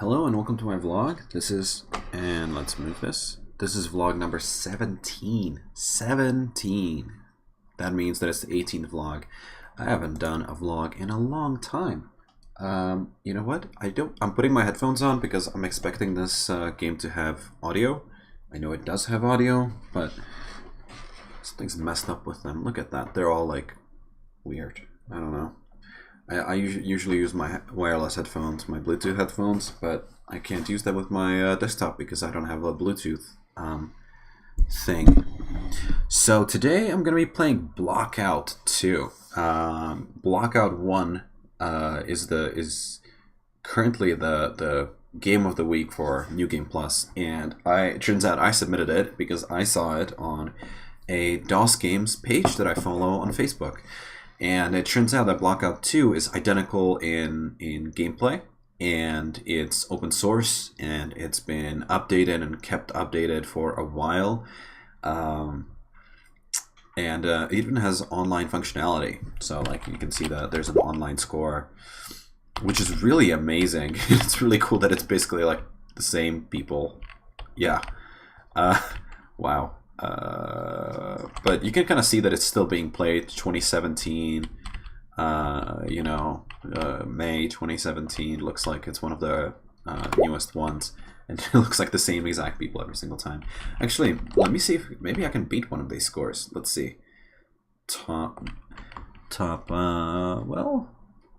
Hello and welcome to my vlog. And let's move this. This is vlog number 17. 17. That means that it's the 18th vlog. I haven't done a vlog in a long time. You know what? I'm putting my headphones on because I'm expecting this game to have audio. I know it does have audio, but something's messed up with them. Look at that. They're all like weird. I don't know. I usually use my wireless headphones, my Bluetooth headphones, but I can't use that with my desktop because I don't have a Bluetooth thing. So today I'm going to be playing Blockout 2. Blockout 1 is currently the game of the week for New Game Plus, and it turns out I submitted it because I saw it on a DOS Games page that I follow on Facebook. And it turns out that Blockout 2 is identical in gameplay, and it's open source, and it's been updated and kept updated for a while. It even has online functionality. So like you can see that there's an online score, which is really amazing. It's really cool that it's basically like the same people. Yeah. Wow. But you can kind of see that it's still being played. 2017, May 2017 looks like it's one of the newest ones, and it looks like the same exact people every single time. Actually, let me see if maybe I can beat one of these scores. Let's see. Well,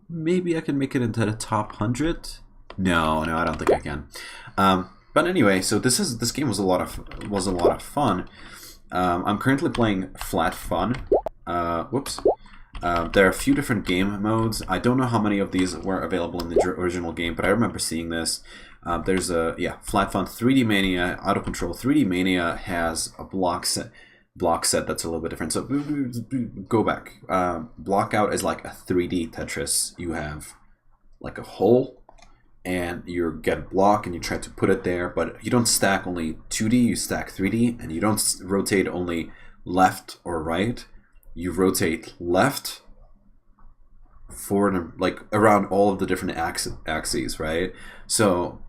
maybe I can make it into the top 100. No, I don't think I can. But anyway, so this game was a lot of fun. I'm currently playing Flat Fun. There are a few different game modes. I don't know how many of these were available in the original game, but I remember seeing this. There's Flat Fun, 3D Mania, Out of Control. 3D Mania has a block set that's a little bit different. So go back. Blockout is like a 3D Tetris. You have like a hole, and you get a block and you try to put it there, but you don't stack only 2D, you stack 3D, and you don't rotate only left or right. You rotate left, forward, like around all of the different axes, right? So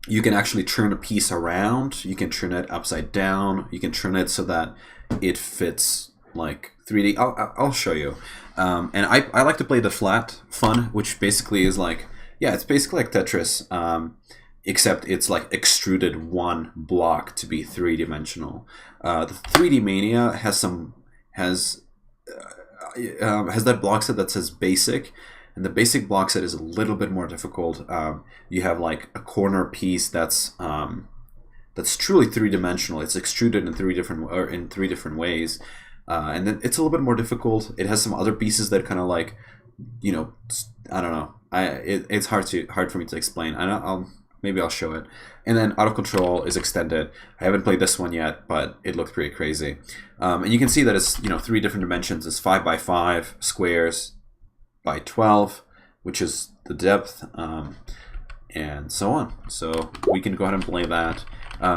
you can actually turn a piece around, you can turn it upside down, you can turn it so that it fits like 3D. I'll show you. And I like to play the Flat Fun, which basically is like, yeah, it's basically like Tetris, except it's like extruded one block to be three-dimensional. The 3D Mania has that block set that says basic, and the basic block set is a little bit more difficult. You have like a corner piece that's truly three-dimensional. It's extruded in three different ways, and then it's a little bit more difficult. It has some other pieces that kind of like, I don't know. It's hard for me to explain. Maybe I'll show it. And then Out of Control is extended. I haven't played this one yet, but it looked pretty crazy. And you can see that it's 3 different dimensions. It's 5 by 5 squares by 12, which is the depth, and so on. So we can go ahead and play that.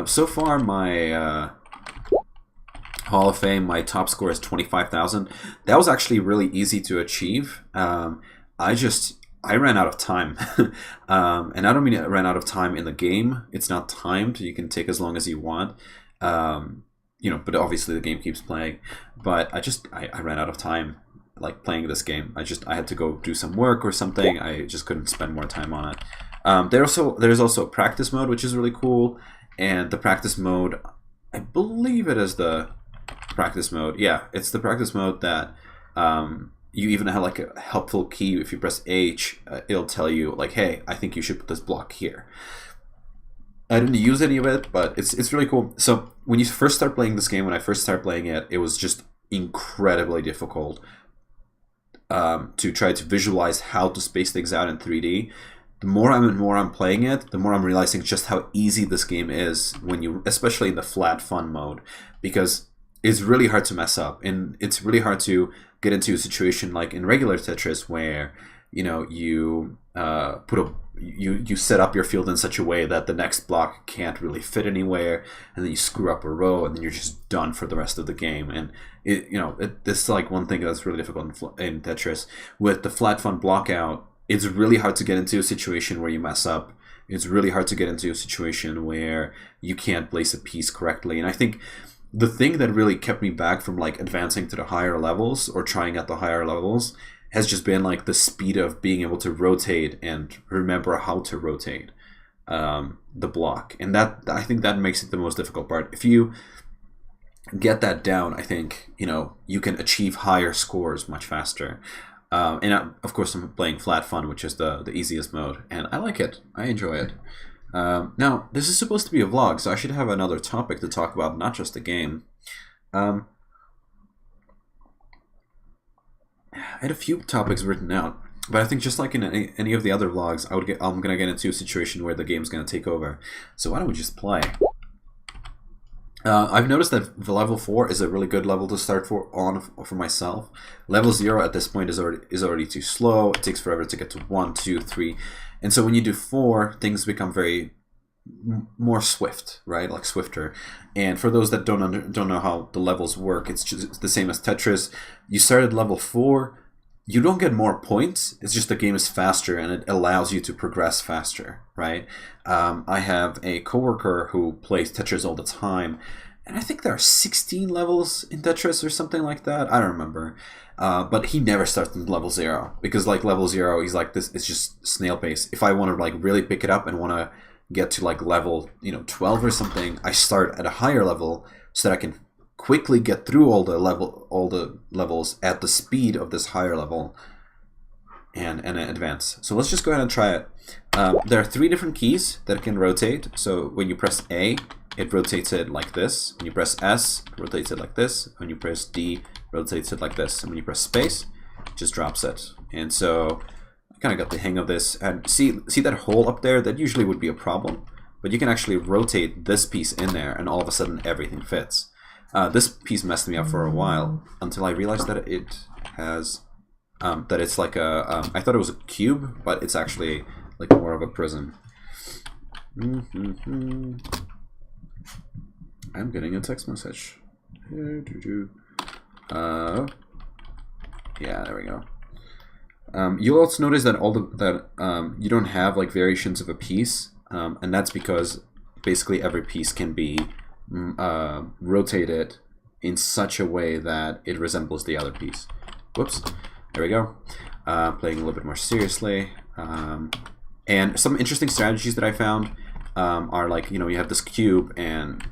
So far, my Hall of Fame, my top score is 25,000. That was actually really easy to achieve. I ran out of time. And I don't mean I ran out of time in the game. It's not timed. You can take as long as you want. But obviously the game keeps playing. But I ran out of time, like playing this game. I had to go do some work or something. I just couldn't spend more time on it. There's also a practice mode, which is really cool. And the practice mode, I believe it is the practice mode. Yeah, it's the practice mode that you even have like a helpful key. If you press H, it'll tell you like, hey, I think you should put this block here. I didn't use any of it, but it's really cool. So when you first start playing this game, when I first started playing it, it was just incredibly difficult to try to visualize how to space things out in 3D. The more I'm playing it, the more I'm realizing just how easy this game is especially in the Flat Fun mode, because it's really hard to mess up, and it's really hard to get into a situation like in regular Tetris where you set up your field in such a way that the next block can't really fit anywhere, and then you screw up a row, and then you're just done for the rest of the game. And this is like one thing that's really difficult in Tetris. With the Flat Fun Blockout, it's really hard to get into a situation where you mess up it's really hard to get into a situation where you can't place a piece correctly. And I think the thing that really kept me back from like advancing to the higher levels or trying at the higher levels has just been like the speed of being able to rotate and remember how to rotate the block. And that, I think that makes it the most difficult part. If you get that down, I think, you know, you can achieve higher scores much faster. Of course, I'm playing Flat Fun, which is the easiest mode, and I like it. I enjoy it. Now, this is supposed to be a vlog, so I should have another topic to talk about, not just the game. I had a few topics written out, but I think just like in any of the other vlogs, I'm gonna get into a situation where the game's gonna take over. So why don't we just play? I've noticed that the level 4 is a really good level to start for myself. Level 0 at this point is already too slow. It takes forever to get to 1, 2, 3, and so when you do 4, things become very more swift, right? Like swifter. And for those that don't know how the levels work, it's just the same as Tetris. You start at level 4. You don't get more points. It's just the game is faster and it allows you to progress faster, right? I have a coworker who plays Tetris all the time, and I think there are 16 levels in Tetris or something like that. I don't remember. But he never starts in level 0 because like level 0, he's like this. It's just snail pace. If I want to like really pick it up and want to get to like level 12 or something, I start at a higher level so that I can quickly get through all the levels at the speed of this higher level and advance. So let's just go ahead and try it. There are 3 different keys that can rotate. So when you press A, it rotates it like this. When you press S, it rotates it like this. When you press D, it rotates it like this. And when you press space, it just drops it. And so I kind of got the hang of this. And see that hole up there? That usually would be a problem. But you can actually rotate this piece in there and all of a sudden everything fits. This piece messed me up for a while until I realized that it has, that it's like a, I thought it was a cube, but it's actually like more of a prism. I'm getting a text message. Yeah, there we go. You'll also notice that you don't have like variations of a piece, and that's because basically every piece can be rotated in such a way that it resembles the other piece. Whoops. There we go. Playing a little bit more seriously. And some interesting strategies that I found are like, you have this cube and,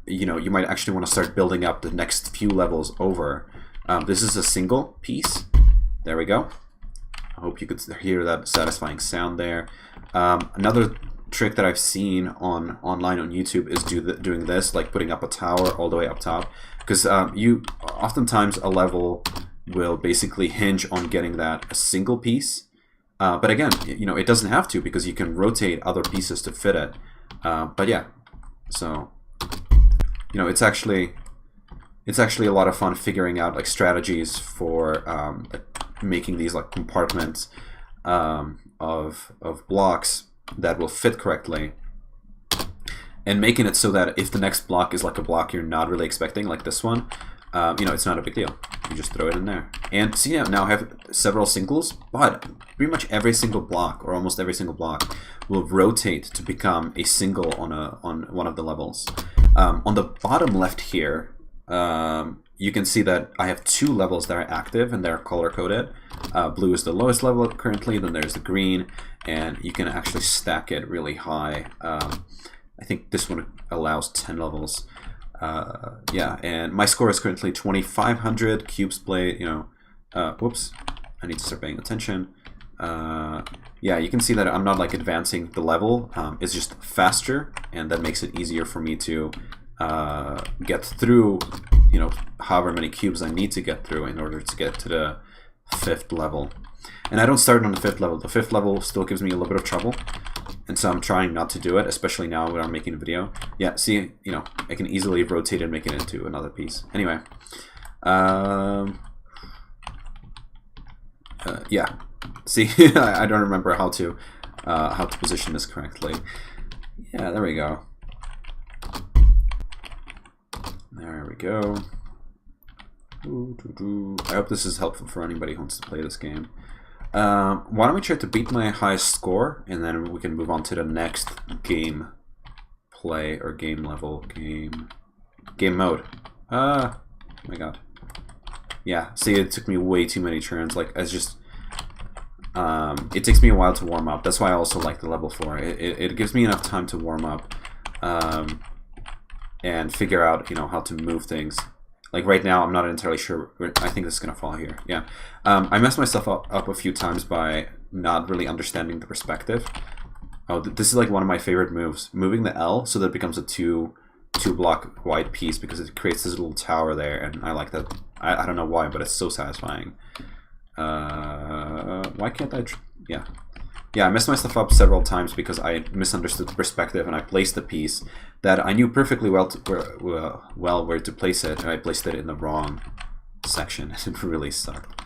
you might actually want to start building up the next few levels over. This is a single piece. There we go. I hope you could hear that satisfying sound there. Another trick that I've seen online on YouTube is doing this, like putting up a tower all the way up top, because oftentimes a level will basically hinge on getting that a single piece, but again, it doesn't have to, because you can rotate other pieces to fit it. But yeah, so it's actually a lot of fun figuring out like strategies for making these like compartments of blocks that will fit correctly, and making it so that if the next block is like a block you're not really expecting, like this one, it's not a big deal. You just throw it in there. And see, now I have several singles, but pretty much every single block, or almost every single block, will rotate to become a single on one of the levels. On the bottom left here, you can see that I have 2 levels that are active and they're color-coded. Blue is the lowest level currently, then there's the green, and you can actually stack it really high. I think this one allows 10 levels. Yeah, and my score is currently 2,500 cubes played, whoops, I need to start paying attention. Yeah, you can see that I'm not like advancing the level, it's just faster, and that makes it easier for me to get through, however many cubes I need to get through in order to get to the 5th level. And I don't start on the 5th level. The 5th level still gives me a little bit of trouble, and so I'm trying not to do it, especially now when I'm making a video. Yeah, see, I can easily rotate and make it into another piece. Anyway, yeah, see, I don't remember how to position this correctly. Yeah, there we go. There we go. I hope this is helpful for anybody who wants to play this game. Why don't we try to beat my highest score, and then we can move on to the next game play or game level, game mode. Oh my god. Yeah, see, it took me way too many turns. Like, it's just, it takes me a while to warm up. That's why I also like the level 4. It gives me enough time to warm up, and figure out, you know, how to move things. Like right now, I'm not entirely sure. I think this is gonna fall here. Yeah, I messed myself up a few times by not really understanding the perspective. Oh, this is like one of my favorite moves. Moving the L so that it becomes a two block wide piece, because it creates this little tower there, and I like that. I don't know why, but it's so satisfying. Why can't I? Yeah. Yeah, I messed myself up several times because I misunderstood the perspective, and I placed the piece that I knew perfectly well where to place it, and I placed it in the wrong section. It really sucked.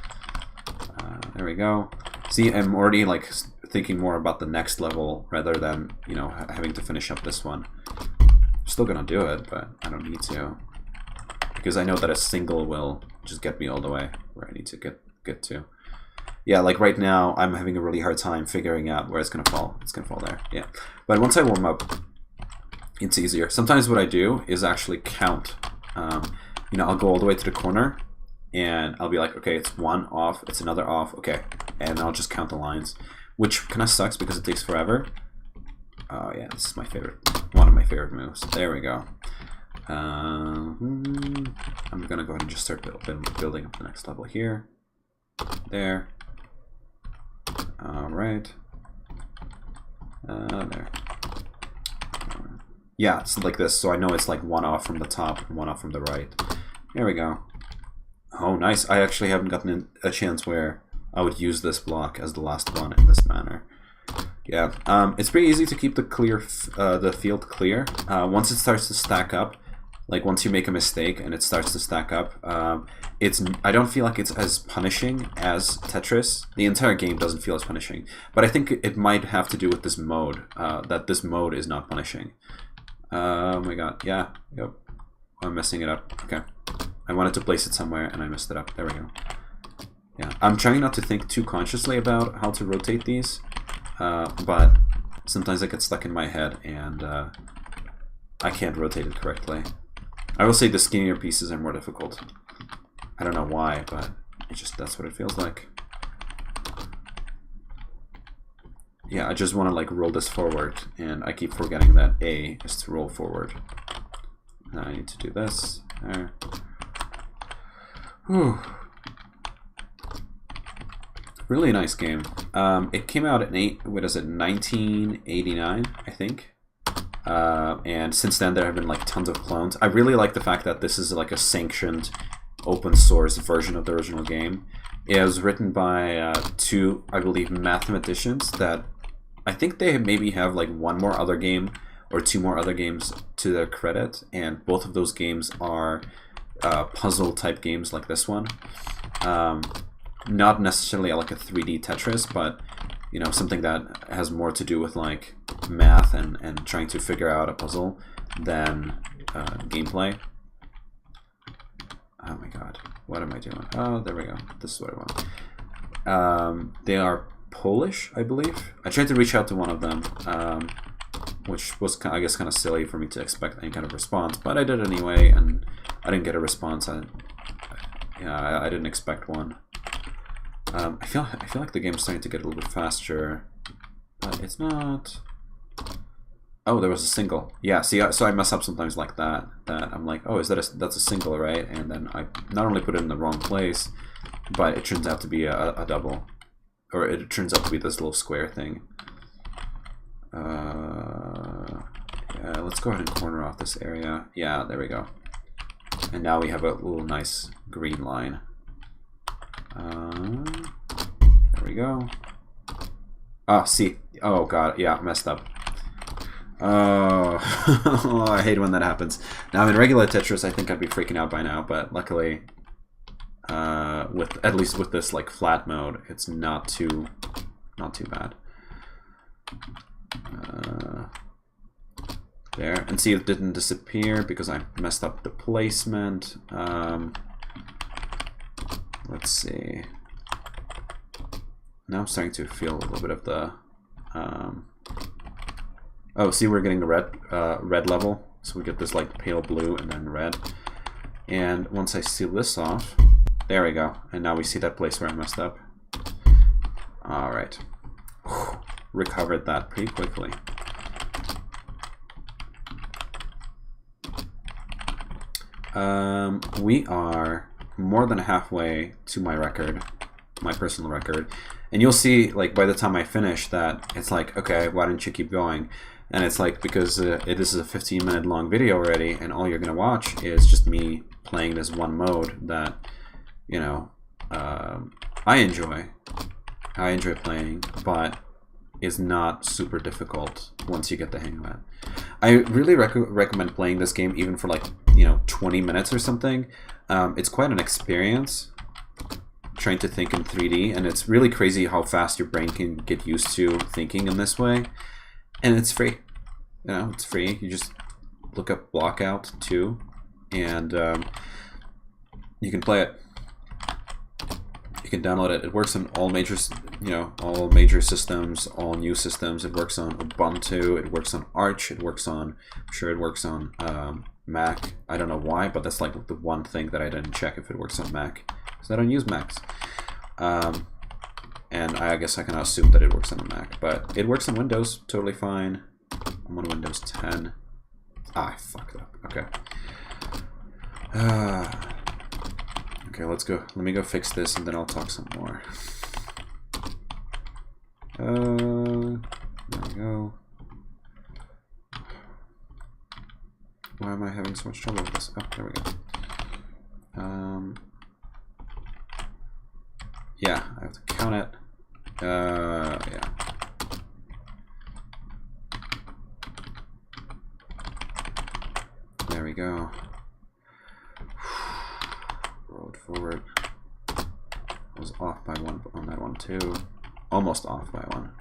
There we go. See, I'm already like thinking more about the next level rather than, you know, having to finish up this one. I'm still gonna do it, but I don't need to, because I know that a single will just get me all the way where I need to get to. Yeah, like right now, I'm having a really hard time figuring out where it's gonna fall. It's gonna fall there, yeah. But once I warm up, it's easier. Sometimes what I do is actually count. You know, I'll go all the way to the corner, and I'll be like, okay, it's one off, it's another off, okay. And I'll just count the lines, which kind of sucks because it takes forever. Oh yeah, this is my favorite, one of my favorite moves. There we go. I'm gonna go ahead and just start building up the next level here. There. Alright. There. Yeah, it's like this, so I know it's like one off from the top and one off from the right. There we go. Oh, nice. I actually haven't gotten a chance where I would use this block as the last one in this manner. Yeah, it's pretty easy to keep the field clear. Once it starts to stack up, like once you make a mistake and it starts to stack up, I don't feel like it's as punishing as Tetris. The entire game doesn't feel as punishing, but I think it might have to do with this mode, that this mode is not punishing. Oh my god, yeah, yep. I'm messing it up. Okay. I wanted to place it somewhere and I messed it up. There we go. Yeah, I'm trying not to think too consciously about how to rotate these, but sometimes I get stuck in my head and I can't rotate it correctly. I will say the skinnier pieces are more difficult. I don't know why, but that's what it feels like. Yeah, I just want to like roll this forward, and I keep forgetting that A is to roll forward. Now I need to do this. There. Whew. Really nice game. It came out in 1989, I think. And since then there have been like tons of clones. I really like the fact that this is like a sanctioned open source version of the original game. It was written by two, I believe, mathematicians that I think they maybe have like one more other game or two more other games to their credit, and both of those games are puzzle type games like this one. Not necessarily like a 3D Tetris, but you know, something that has more to do with like math and trying to figure out a puzzle than gameplay. Oh my god, what am I doing? Oh, there we go. This is what I want. They are Polish, I believe. I tried to reach out to one of them, which was, I guess, kind of silly for me to expect any kind of response, but I did anyway, and I didn't get a response. I didn't expect one. I feel like the game's starting to get a little bit faster, but it's not. Oh, there was a single. Yeah, see, so I mess up sometimes like that. That I'm like, oh, that's a single, right? And then I not only put it in the wrong place, but it turns out to be a double, or it turns out to be this little square thing. Yeah, let's go ahead and corner off this area. Yeah, there we go. And now we have a little nice green line. There we go. Oh, see. Oh god, yeah, messed up. Oh, I hate when that happens. Now in regular Tetris, I think I'd be freaking out by now, but luckily, at least with this like flat mode, it's not too bad. There, and see, it didn't disappear because I messed up the placement. Let's see. now I'm starting to feel a little bit of the... oh, see, we're getting the red level. So we get this like pale blue and then red. And once I seal this off, there we go. And now we see that place where I messed up. All right. Recovered that pretty quickly. We are more than halfway to my record, my personal record. And you'll see, like, by the time I finish that, it's like, okay, why didn't you keep going? And it's like, because this is a 15-minute long video already, and all you're going to watch is just me playing this one mode that, you know, I enjoy playing, but is not super difficult once you get the hang of it. I really recommend playing this game even for like, you know, 20 minutes or something. It's quite an experience trying to think in 3D, and it's really crazy how fast your brain can get used to thinking in this way. And it's free. You know, it's free. You just look up Blockout 2 and you can play it. You can download it. It works on all major, you know, all major systems, all new systems. It works on Ubuntu. It works on Arch. It works on, I'm sure it works on Mac. I don't know why, but that's like the one thing that I didn't check if it works on Mac, because I don't use Macs. And I guess I can assume that it works on a Mac, but it works on Windows totally fine. I'm on Windows 10. Ah, I fucked up. Okay. Okay, let's go. Let me go fix this, and then I'll talk some more. There we go. Why am I having so much trouble with this? Oh, there we go. Yeah, I have to count it. Yeah. There we go. Roll it forward. I was off by one on that one too. Almost off by one.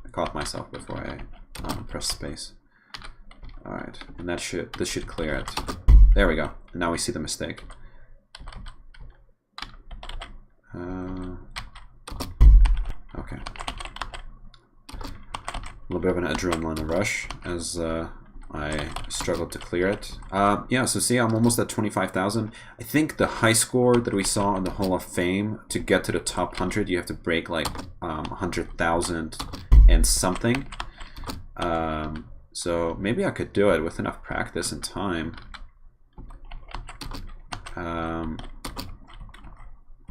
I caught myself before I pressed space. Alright, and this should clear it. There we go. And now we see the mistake. Okay. A little bit of an adrenaline rush as I struggled to clear it. Yeah, so see, I'm almost at 25,000. I think the high score that we saw in the Hall of Fame, to get to the top 100, you have to break like 100,000 and something. So maybe I could do it with enough practice and time.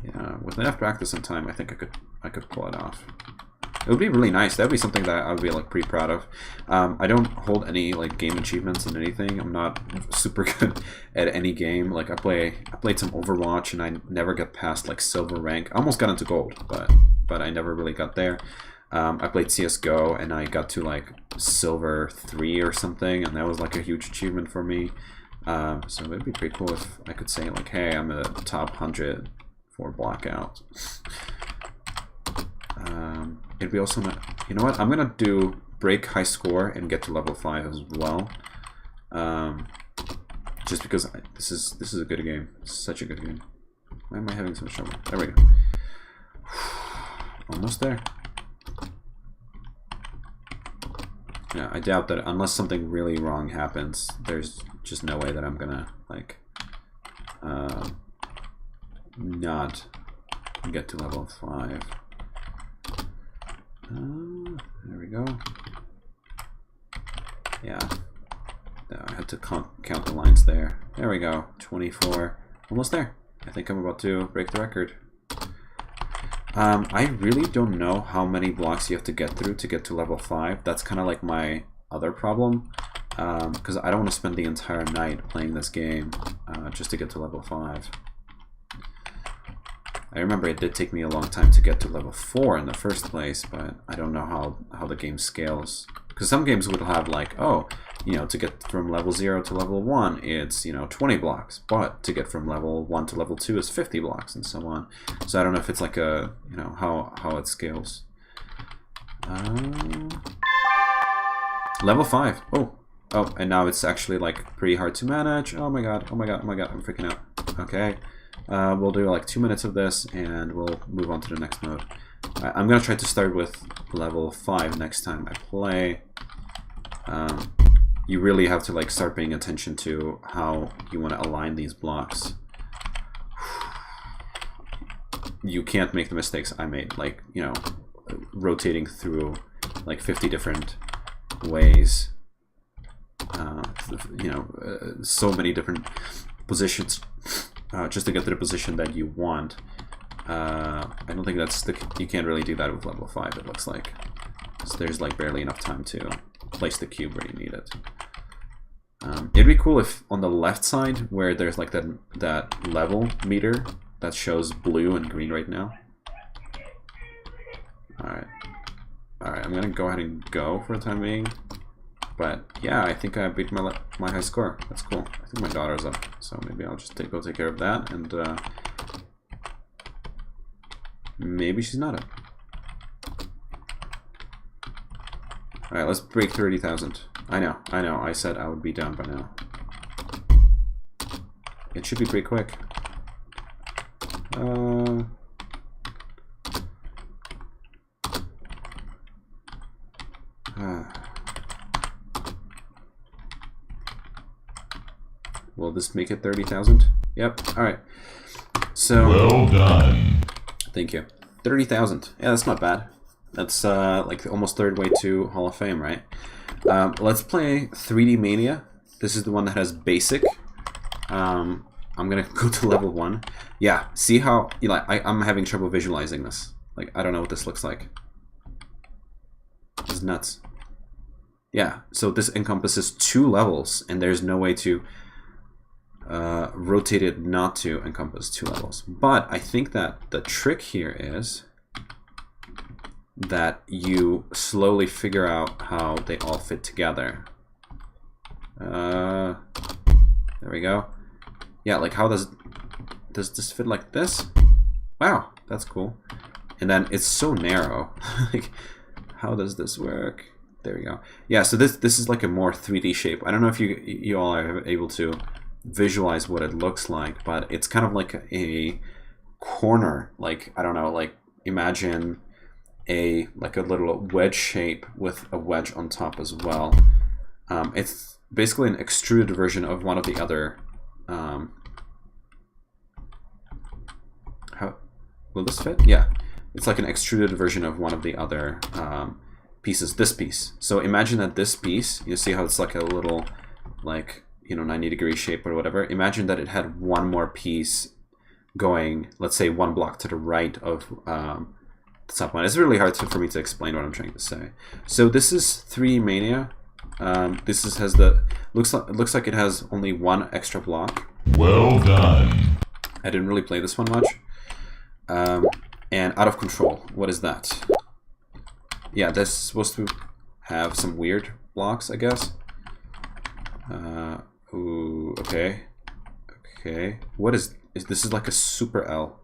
Yeah, with enough practice and time, I think I could pull it off. It would be really nice. That would be something that I would be like pretty proud of. I don't hold any like game achievements in anything. I'm not super good at any game. Like I played some Overwatch and I never got past like silver rank. I almost got into gold, but I never really got there. I played CS:GO and I got to like silver 3 or something, and that was like a huge achievement for me. So it'd be pretty cool if I could say like, hey, I'm a top 100 for Blackout. It'd be also not, you know what? I'm gonna do break high score and get to level 5 as well. Just because this is a good game. It's such a good game. Why am I having so much trouble? There we go. Almost there. Yeah, I doubt that unless something really wrong happens, there's just no way that I'm gonna like not get to level 5. There we go. Yeah, I had to count the lines there. There we go. 24. Almost there. I think I'm about to break the record. I really don't know how many blocks you have to get through to get to level 5. That's kind of like my other problem, because I don't want to spend the entire night playing this game just to get to level 5. I remember it did take me a long time to get to level 4 in the first place, but I don't know how the game scales. Because some games would have like, oh, you know, to get from level 0 to level 1, it's, you know, 20 blocks. But to get from level 1 to level 2 is 50 blocks, and so on. So I don't know if it's like a, you know, how it scales. Level 5. Oh, and now it's actually like pretty hard to manage. Oh my god, oh my god, oh my god, I'm freaking out. Okay. We'll do like 2 minutes of this and we'll move on to the next mode. I'm gonna try to start with level 5 next time I play. You really have to like start paying attention to how you want to align these blocks. You can't make the mistakes I made, like, you know, rotating through like 50 different ways. You know, so many different positions just to get to the position that you want. I don't think that's you can't really do that with level 5, it looks like. So there's like barely enough time to place the cube where you need it. It'd be cool if on the left side, where there's like that level meter that shows blue and green right now. Alright, I'm gonna go ahead and go for the time being. But yeah, I think I beat my high score. That's cool. I think my daughter's up, so maybe I'll just go take care of that, and maybe she's not up. Alright, let's break 30,000. I know, I said I would be done by now. It should be pretty quick. Will this make it 30,000? Yep, alright. So, well done. Thank you. 30,000. Yeah, that's not bad. That's like almost third way to Hall of Fame, right? Let's play 3D Mania. This is the one that has basic. I'm gonna go to level 1. Yeah, see how, you know, I'm having trouble visualizing this. Like, I don't know what this looks like. This is nuts. Yeah, so this encompasses 2 levels, and there's no way to rotate it not to encompass 2 levels. But I think that the trick here is that you slowly figure out how they all fit together. There we go. Yeah, like how does this fit like this? Wow, that's cool. And then it's so narrow. Like, how does this work? There we go. Yeah, so this is like a more 3D shape. I don't know if you all are able to visualize what it looks like, but it's kind of like a corner. Like, I don't know, like imagine like a little wedge shape with a wedge on top as well. It's basically an extruded version of one of the other. How will this fit? Yeah, it's like an extruded version of one of the other pieces. This piece. So imagine that this piece, you see how it's like a little, like, you know, 90-degree shape or whatever. Imagine that it had one more piece going, let's say 1 block to the right of the top one. It's really hard for me to explain what I'm trying to say. So this is 3D Mania. This has the looks like it has only 1 extra block. Well done. I didn't really play this one much. And Out of Control. What is that? Yeah, this is supposed to have some weird blocks, I guess. Ooh, okay. Okay. What is this? Is like a super L.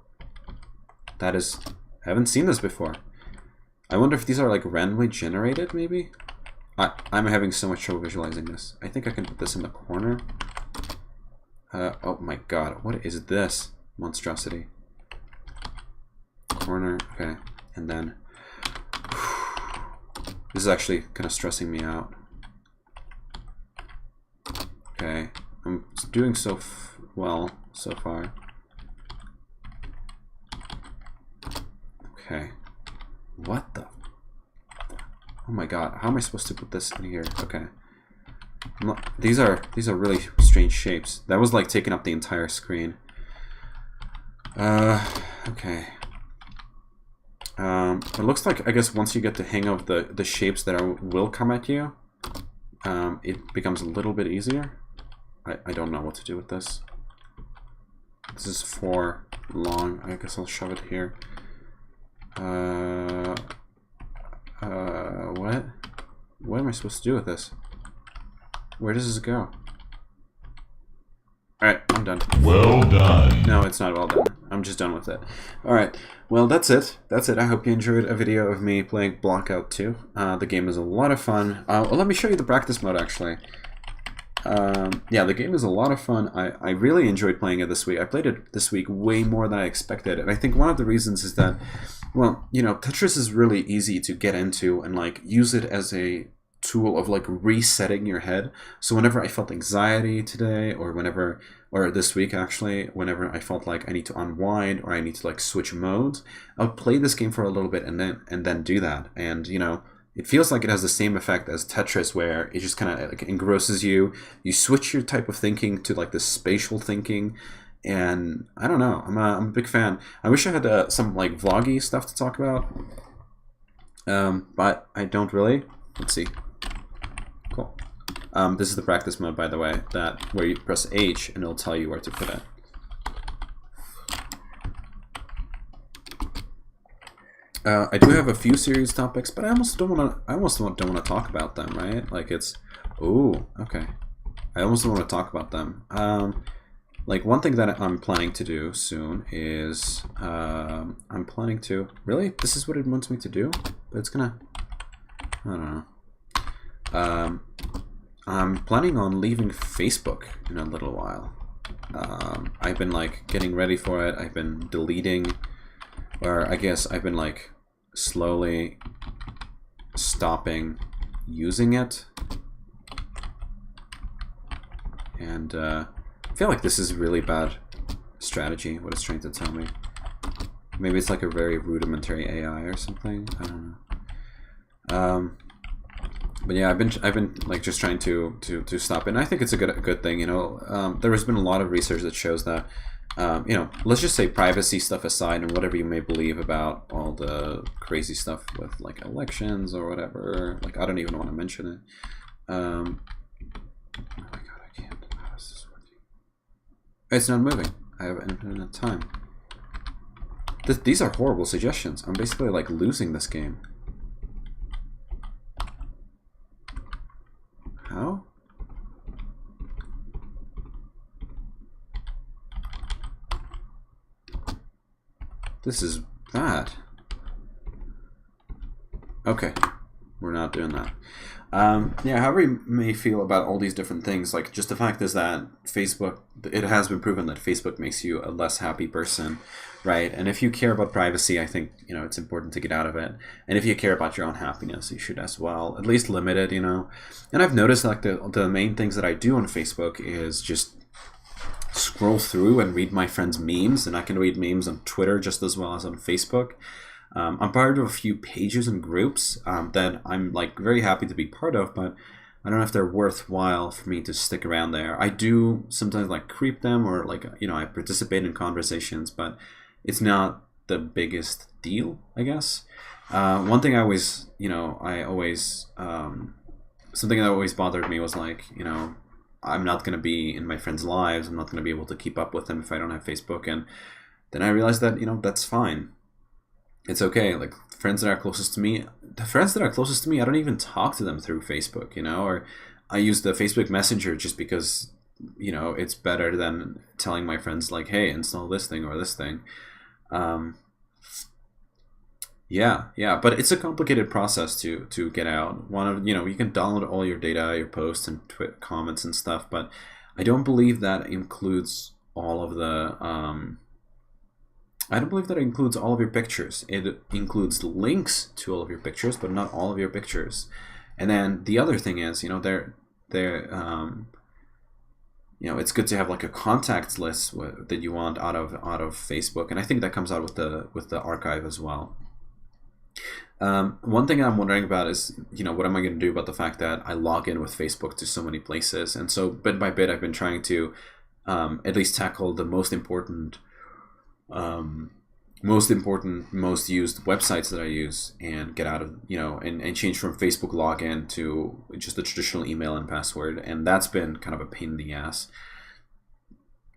That is, I haven't seen this before. I wonder if these are like randomly generated, maybe? I'm having so much trouble visualizing this. I think I can put this in the corner. Oh my god, what is this monstrosity? Corner, okay. And then, this is actually kind of stressing me out. Okay, I'm doing so well so far. Okay, what the? Oh my god, how am I supposed to put this in here? Okay, these are really strange shapes. That was like taking up the entire screen. Okay. It looks like, I guess, once you get the hang of the shapes that will come at you, it becomes a little bit easier. I don't know what to do with this. This is 4 long. I guess I'll shove it here. What? What am I supposed to do with this? Where does this go? Alright, I'm done. Well done. No, it's not well done. I'm just done with it. Alright, well, that's it. That's it. I hope you enjoyed a video of me playing Blockout 2. The game is a lot of fun. Well, let me show you the practice mode, actually. Yeah, the game is a lot of fun. I really enjoyed playing it this week. I played it this week way more than I expected. And I think one of the reasons is that Well, Tetris is really easy to get into and like use it as a tool of like resetting your head. So whenever I felt anxiety today, or this week actually, whenever I felt like I need to unwind or I need to like switch modes, I'll play this game for a little bit and then do that. And it feels like it has the same effect as Tetris, where it just kind of like engrosses you. You switch your type of thinking to like this spatial thinking, and I don't know. I'm a big fan. I wish I had some like vloggy stuff to talk about, but I don't really. Let's see. Cool. This is the practice mode, by the way, that where you press H and it'll tell you where to put it. I do have a few serious topics, but I almost don't want to. I almost don't want to talk about them, right? Like it's. Oh, okay. I almost don't want to talk about them. Like one thing that I'm planning to do soon is I'm planning to. Really, this is what it wants me to do, but it's gonna. I don't know. I'm planning on leaving Facebook in a little while. I've been like getting ready for it. I've been deleting, or I guess I've been like slowly stopping using it. And I feel like this is a really bad strategy, what it's trying to tell me. Maybe it's like a very rudimentary AI or something. I don't know. But yeah, I've been like just trying to stop it. And I think it's a good thing. There has been a lot of research that shows that let's just say privacy stuff aside, and whatever you may believe about all the crazy stuff with like elections or whatever. Like I don't even want to mention it. Oh my god, I can't. How is this working? It's not moving. I have infinite time. These are horrible suggestions. I'm basically like losing this game. How? This is bad. Okay, we're not doing that. Yeah, however you may feel about all these different things, like just the fact is that Facebook, it has been proven that Facebook makes you a less happy person, right? And if you care about privacy, I think, it's important to get out of it. And if you care about your own happiness, you should as well, at least limit it, And I've noticed like the main things that I do on Facebook is just scroll through and read my friends' memes, and I can read memes on Twitter just as well as on Facebook. I'm part of a few pages and groups that I'm like very happy to be part of, but I don't know if they're worthwhile for me to stick around there. I do sometimes like creep them, or like I participate in conversations, but it's not the biggest deal, I guess. One thing something that always bothered me was like I'm not going to be in my friends' lives. I'm not going to be able to keep up with them if I don't have Facebook. And then I realized that, that's fine. It's okay. Like the friends that are closest to me, I don't even talk to them through Facebook, or I use the Facebook Messenger just because, it's better than telling my friends like, hey, install this thing or this thing. Yeah, but it's a complicated process to get out. You can download all your data, your posts and comments and stuff, but I don't believe that includes all of the. I don't believe that it includes all of your pictures. It includes links to all of your pictures, but not all of your pictures. And then the other thing is, it's good to have like a contacts list that you want out of Facebook, and I think that comes out with the archive as well. One thing I'm wondering about is, what am I going to do about the fact that I log in with Facebook to so many places? And so bit by bit, I've been trying to at least tackle the most important, most used websites that I use, and get out of, and change from Facebook login to just the traditional email and password. And that's been kind of a pain in the ass.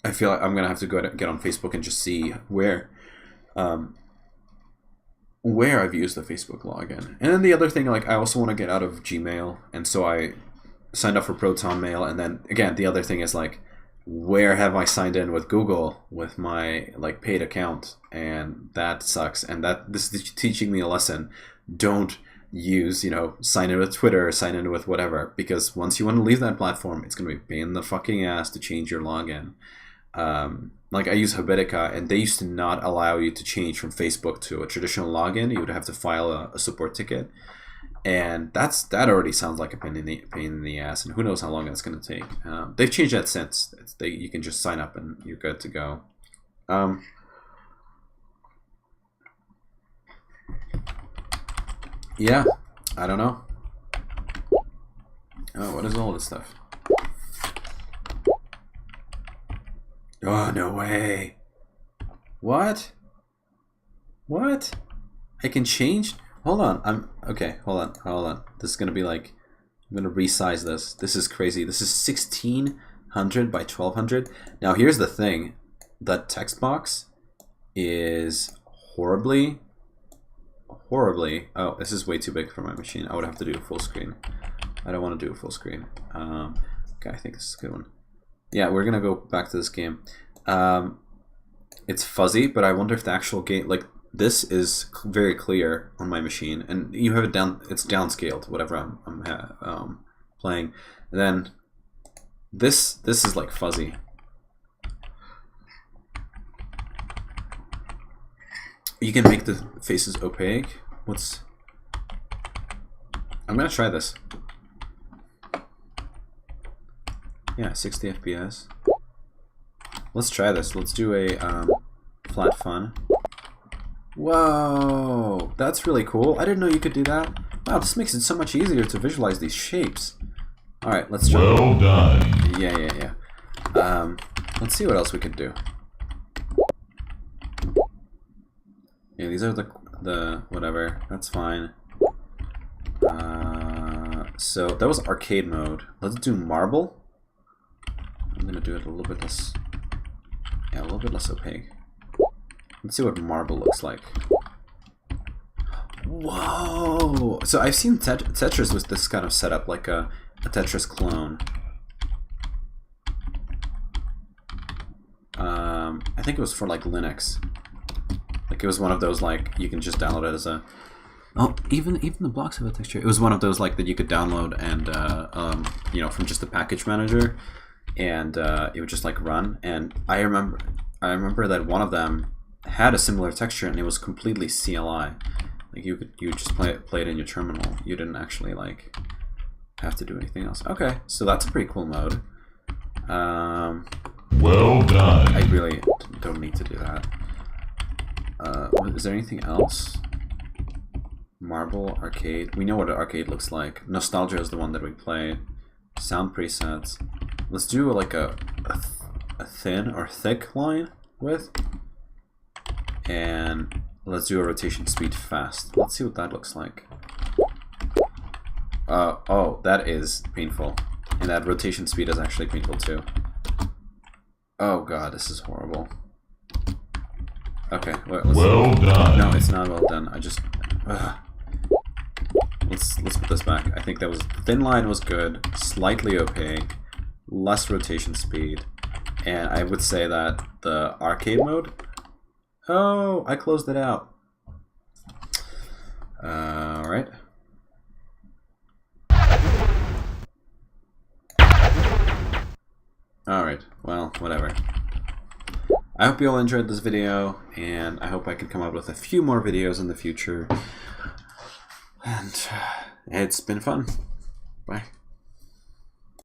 I feel like I'm going to have to get on Facebook and just see where I've used the Facebook login. And then the other thing, like I also want to get out of Gmail, and so I signed up for Proton Mail. And then again, the other thing is like, where have I signed in with Google with my like paid account? And that sucks. And this is teaching me a lesson. Don't use, sign in with Twitter, sign in with whatever, because once you want to leave that platform, it's going to be a pain in the fucking ass to change your login. like I use Habitica, and they used to not allow you to change from Facebook to a traditional login. You would have to file a support ticket, and that already sounds like a pain in the ass. And who knows how long that's going to take. They've changed that since. You can just sign up and you're good to go. Yeah, I don't know. Oh, what is all this stuff? Oh, no way. What? What? I can change? Hold on. Okay, hold on. This is gonna be like, I'm gonna resize this. This is crazy. This is 1600 by 1200. Now here's the thing. That text box is horribly. Oh, this is way too big for my machine. I would have to do a full screen. I don't want to do a full screen. Okay, I think this is a good one. Yeah, we're gonna go back to this game. It's fuzzy, but I wonder if the actual game, like, this is very clear on my machine, and you have it down. It's downscaled, whatever I'm playing. And then this is like fuzzy. You can make the faces opaque. I'm gonna try this. Yeah, 60 FPS. Let's try this. Let's do a flat fun. Whoa, that's really cool. I didn't know you could do that. Wow, this makes it so much easier to visualize these shapes. All right, let's try. Well done. Yeah. Let's see what else we could do. Yeah, these are the whatever. That's fine. So that was arcade mode. Let's do marble. I'm gonna do it a little bit less. Yeah, a little bit less opaque. Let's see what marble looks like. Whoa! So I've seen Tetris with this kind of setup, like a Tetris clone. I think it was for like Linux. Like it was one of those like you can just download it as a. Oh, even the blocks have a texture. It was one of those like that you could download and you know, from just the package manager, and it would just like run. And I remember that one of them had a similar texture, and it was completely CLI. Like you would just play it in your terminal. You didn't actually like have to do anything else. Okay, so that's a pretty cool mode. Well done. I really don't need to do that. Is there anything else? Marble, arcade. We know what an arcade looks like. Nostalgia is the one that we play. Sound presets. Let's do like a thin or thick line width. And let's do a rotation speed fast. Let's see what that looks like. Oh, that is painful. And that rotation speed is actually painful too. Oh god, this is horrible. Okay, let's well done. No, it's not well done. I just let's put this back. I think that was thin line was good, slightly opaque, less rotation speed, and I would say that the arcade mode. Oh, I closed it out. All right. Alright, well, whatever. I hope you all enjoyed this video, and I hope I can come up with a few more videos in the future. And it's been fun. Bye.